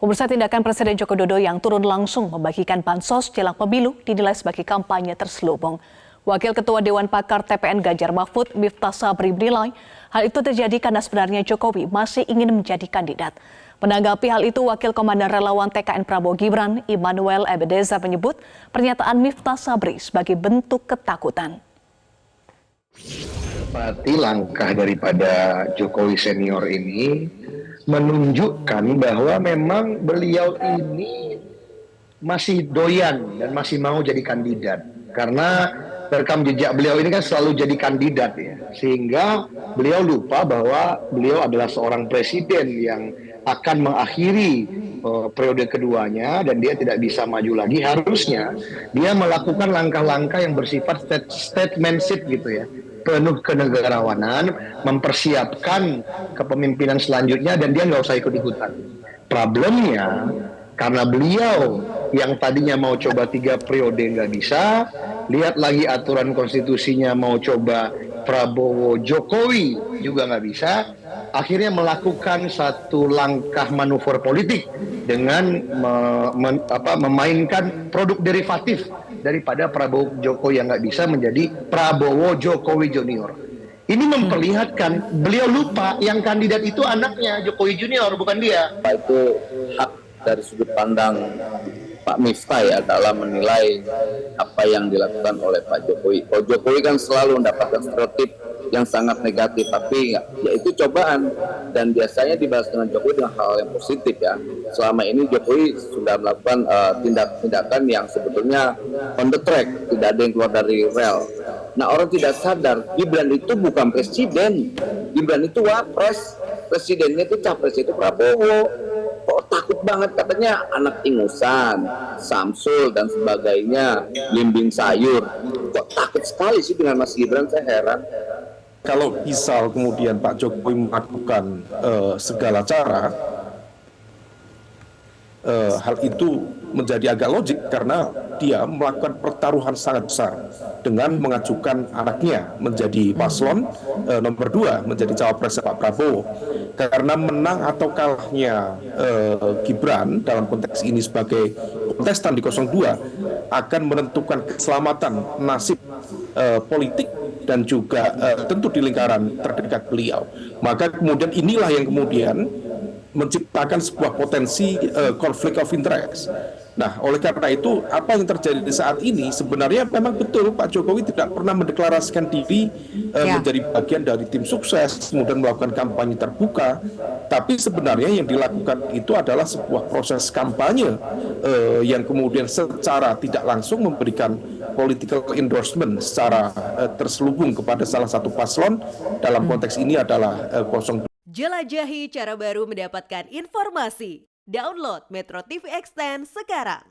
Pemirsa, tindakan Presiden Joko Widodo yang turun langsung membagikan bansos jelang pemilu dinilai sebagai kampanye terselubung. Wakil Ketua Dewan Pakar TPN Ganjar Mahfud, Miftah Sabri menilai hal itu terjadi karena sebenarnya Jokowi masih ingin menjadi kandidat. Menanggapi hal itu, Wakil Komandan Relawan TKN Prabowo Gibran, Immanuel Ebenezer menyebut pernyataan Miftah Sabri sebagai bentuk ketakutan. Berarti langkah daripada Jokowi senior ini menunjukkan bahwa memang beliau ini masih doyan dan masih mau jadi kandidat. Karena rekam jejak beliau ini kan selalu jadi kandidat ya. Sehingga beliau lupa bahwa beliau adalah seorang presiden yang akan mengakhiri periode keduanya dan dia tidak bisa maju lagi. Harusnya dia melakukan langkah-langkah yang bersifat statementship gitu ya, penuh kenegarawanan, mempersiapkan kepemimpinan selanjutnya dan dia nggak usah ikut-ikutan. Problemnya karena beliau yang tadinya mau coba 3 periode nggak bisa, lihat lagi aturan konstitusinya mau coba Prabowo Jokowi juga nggak bisa, akhirnya melakukan satu langkah manuver politik dengan memainkan produk derivatif daripada Prabowo Jokowi yang nggak bisa menjadi Prabowo Jokowi Junior. Ini memperlihatkan beliau lupa yang kandidat itu anaknya Jokowi Junior, bukan dia. Itu hak dari sudut pandang Pak Miftah ya dalam menilai apa yang dilakukan oleh Pak Jokowi. Pak Jokowi kan selalu mendapatkan stereotip yang sangat negatif, tapi ya itu cobaan dan biasanya dibahas dengan Jokowi dengan hal yang positif ya. Selama ini Jokowi sudah melakukan tindakan yang sebetulnya on the track, tidak ada yang keluar dari rel. Nah, orang tidak sadar Gibran itu bukan presiden, Gibran itu wapres, presidennya itu capres itu Prabowo. Kok takut banget katanya anak ingusan, Samsul dan sebagainya, limbing sayur. Kok takut sekali sih dengan Mas Gibran, saya heran. Kalau misal kemudian Pak Jokowi melakukan segala cara, hal itu menjadi agak logik karena dia melakukan pertaruhan sangat besar dengan mengajukan anaknya menjadi paslon nomor 2, menjadi cawapres Pak Prabowo. Karena menang atau kalahnya Gibran dalam konteks ini sebagai kontestan di 02 akan menentukan keselamatan nasib politik dan juga tentu di lingkaran terdekat beliau. Maka kemudian inilah yang kemudian menciptakan sebuah potensi konflik of interest. Nah, oleh karena itu, apa yang terjadi saat ini sebenarnya memang betul Pak Jokowi tidak pernah mendeklarasikan diri menjadi bagian dari tim sukses, kemudian melakukan kampanye terbuka. Tapi sebenarnya yang dilakukan itu adalah sebuah proses kampanye yang kemudian secara tidak langsung memberikan political endorsement secara terselubung kepada salah satu paslon. Dalam konteks ini adalah 02. Jelajahi cara baru mendapatkan informasi. Download Metro TV Extend sekarang.